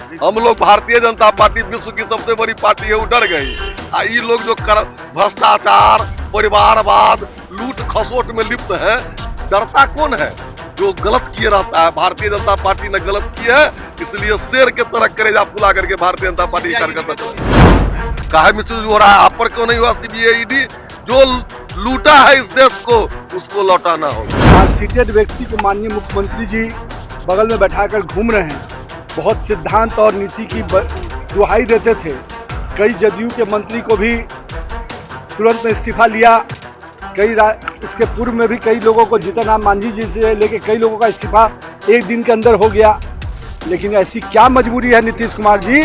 हम लोग भारतीय जनता पार्टी विश्व की सबसे बड़ी पार्टी है, वो डर गई। ये लोग जो भ्रष्टाचार, परिवारवाद, लूट खसोट में लिप्त है, डरता कौन है? जो गलत किए रहता है। भारतीय जनता पार्टी ने गलत किया है, इसलिए शेर के तरह करेजा फुला करके भारतीय जनता पार्टी कार्यकर्ता काहे मिसयूज हो रहा है। आप पर क्यों नहीं हुआ सीबीआई ईडी? जो लूटा है इस देश को, उसको लौटाना होगा। सीटेड व्यक्ति को माननीय मुख्यमंत्री जी बगल में बैठाकर घूम रहे हैं। बहुत सिद्धांत और नीति की दुहाई देते थे। कई जदयू के मंत्री को भी तुरंत में इस्तीफा लिया। इसके पूर्व में भी कई लोगों को, जीतन राम मांझी जी से लेके कई लोगों का इस्तीफा एक दिन के अंदर हो गया। लेकिन ऐसी क्या मजबूरी है नीतीश कुमार जी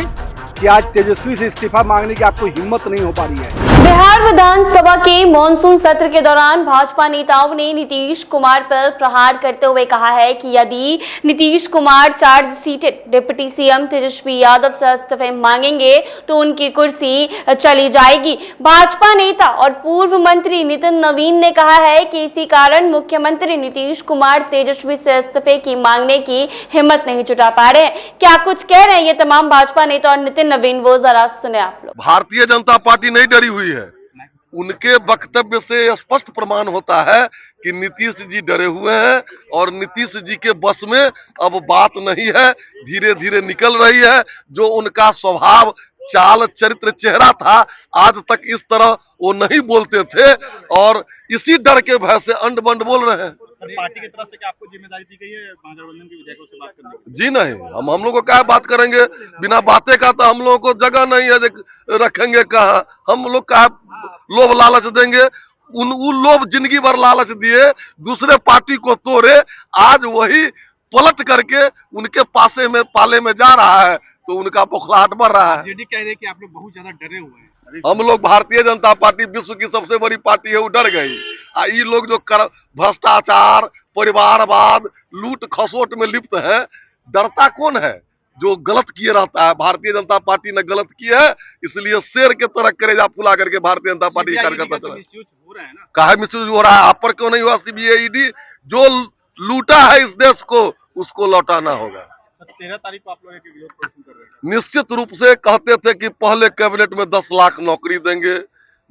कि आज तेजस्वी से इस्तीफा मांगने की आपको हिम्मत नहीं हो पा रही है। बिहार विधानसभा के मॉनसून सत्र के दौरान भाजपा नेताओं ने नीतीश कुमार पर प्रहार करते हुए कहा है कि यदि Nitish Kumar chargesheeted deputy CM Tejashwi Yadav से इस्तीफे मांगेंगे तो उनकी कुर्सी चली जाएगी। भाजपा नेता और पूर्व मंत्री नितिन नवीन ने कहा है कि इसी कारण मुख्यमंत्री नीतीश कुमार तेजस्वी से इस्तीफे की मांगने की हिम्मत नहीं जुटा पा रहे हैं। क्या कुछ कह रहे हैं ये तमाम भाजपा नेता और नितिन नवीन, वो जरा सुने आप लोग। भारतीय जनता पार्टी नहीं डरी हुई है। उनके वक्तव्य से स्पष्ट प्रमाण होता है कि नीतीश जी डरे हुए हैं और नीतीश जी के बस में अब बात नहीं है, धीरे धीरे निकल रही है। जो उनका स्वभाव, चाल, चरित्र, चेहरा था, आज तक इस तरह वो नहीं बोलते थे और इसी डर के भय से अंड बंड बोल रहे हैं। पार्टी की तरफ से क्या आपको जिम्मेदारी दी गई है महागठबंधन के विधायकों से बात करने की? जी नहीं, हम लोग को क्या बात करेंगे बिना बातें का? तो हम लोगों को जगह नहीं है, रखेंगे कहाँ? हम लोग का लोभ लालच देंगे? उन लोभ जिंदगी भर लालच दिए, दूसरे पार्टी को तोड़े, आज वही पलट करके उनके पाले में जा रहा है तो उनका बौखलाहट बढ़ रहा है। जेडी कह रहे हैं कि आप लोग बहुत ज्यादा डरे हुए हैं। हम लोग भारतीय जनता पार्टी विश्व की सबसे बड़ी पार्टी है, वो डर गई। ये लोग जो भ्रष्टाचार, परिवारवाद, लूट खसोट में लिप्त है, डरता कौन है? जो गलत किए रहता है। भारतीय जनता पार्टी ने गलत किया है, इसलिए शेर के तरह करेजा फुला करके भारतीय जनता पार्टी कार्यकर्ता काहे मिसयूज हो रहा है। आप पर क्यों नहीं हुआ सीबीआई ईडी? जो लूटा है इस देश को, उसको लौटाना होगा। 13 तारीख को आप लोग एक विरोध प्रदर्शन कर रहे हैं। निश्चित रूप से कहते थे कि पहले कैबिनेट में 10 लाख नौकरी देंगे।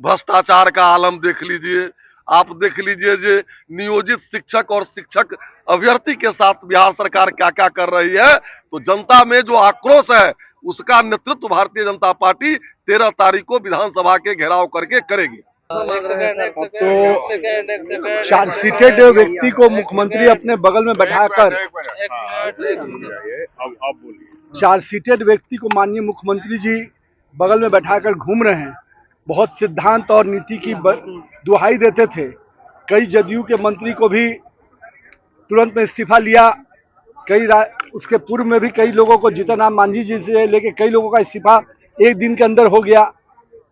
भ्रष्टाचार का आलम देख लीजिए, आप देख लीजिए जो नियोजित शिक्षक और शिक्षक अभ्यर्थी के साथ बिहार सरकार क्या क्या कर रही है। तो जनता में जो आक्रोश है, उसका नेतृत्व भारतीय जनता पार्टी 13 तारीख को विधानसभा के घेराव करके करेगी। तो चार्ज सीटेड व्यक्ति को मुख्यमंत्री अपने बगल में बैठाकर चार्ज सीटेड व्यक्ति को माननीय मुख्यमंत्री जी बगल में बैठाकर घूम रहे हैं। बहुत सिद्धांत और नीति की दुहाई देते थे। कई जदयू के मंत्री को भी तुरंत में इस्तीफा लिया। उसके पूर्व में भी कई लोगों को, जीतन राम मांझी जी से लेके कई लोगों का इस्तीफा एक दिन के अंदर हो गया।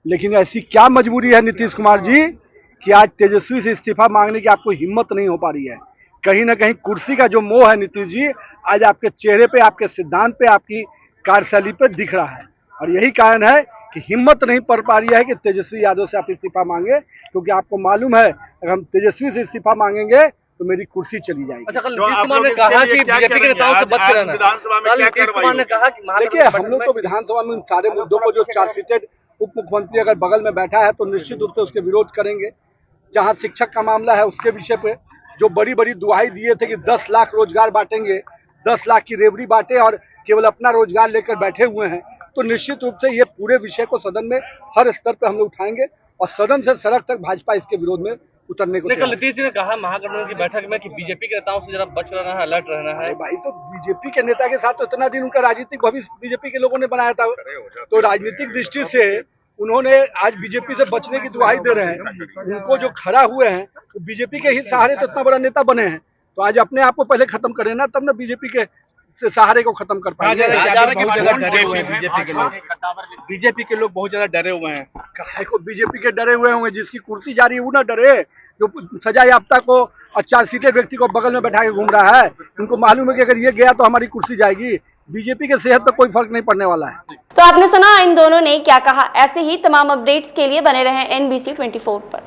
लेकिन ऐसी क्या मजबूरी है नीतीश कुमार जी कि आज तेजस्वी से इस्तीफा मांगने की आपको हिम्मत नहीं हो पा रही है। कहीं ना कहीं कुर्सी का जो मोह है नीतीश जी, आज आपके चेहरे पे, आपके सिद्धांत पे, आपकी कार्यशैली पे दिख रहा है। और यही कारण है कि हिम्मत नहीं पड़ पा रही है कि तेजस्वी यादव से आप इस्तीफा मांगे, क्योंकि आपको मालूम है अगर हम तेजस्वी से इस्तीफा मांगेंगे तो मेरी कुर्सी चली जाएगी। अच्छा, कल नीतीश कुमार ने कहा कि बीजेपी के नेताओं से बच रहना। नीतीश कुमार ने कहा कि देखिए, हम लोग तो विधानसभा में इन सारे मुद्दों को, जो चार्ज सीटेड उप मुख्यमंत्री अगर बगल में बैठा है तो निश्चित रूप से उसके विरोध करेंगे। जहां शिक्षक का मामला है, उसके विषय पे जो बड़ी बड़ी दुहाई दिए थे कि 10 लाख रोजगार बांटेंगे, 10 लाख की रेवड़ी बांटे और केवल अपना रोजगार लेकर बैठे हुए हैं, तो निश्चित रूप से ये पूरे विषय को सदन में हर स्तर पर हम लोग उठाएंगे और सदन से सड़क तक भाजपा इसके विरोध में उतरने को। नीतीश जी ने कहा महागठबंधन की बैठक में कि बीजेपी के नेताओं से जरा बच रहना है, अलर्ट रहना है। भाई, तो बीजेपी के नेता के साथ तो इतना दिन उनका राजनीतिक भविष्य बीजेपी के लोगों ने बनाया था, तो राजनीतिक दृष्टि से उन्होंने आज बीजेपी से बचने की दुहाई दे रहे हैं। उनको जो खड़ा हुए हैं तो बीजेपी के ही सहारे तो इतना बड़ा नेता बने हैं, तो आज अपने आप को पहले खत्म करें ना, तब ना बीजेपी के सहारे को खत्म कर पाएंगे। बीजेपी के लोग बहुत ज्यादा डरे हुए हैं। काहे को बीजेपी के डरे हुए होंगे? जिसकी कुर्सी जा रही है वो ना डरे। जो सजा याफ्ता को और चार्ज सीटेड व्यक्ति को बगल में बैठा के घूम रहा है, उनको मालूम है कि अगर ये गया तो हमारी कुर्सी जाएगी। बीजेपी के सेहत पर कोई फर्क नहीं पड़ने वाला है। तो आपने सुना इन दोनों ने क्या कहा। ऐसे ही तमाम अपडेट्स के लिए बने रहें NBC 24 पर।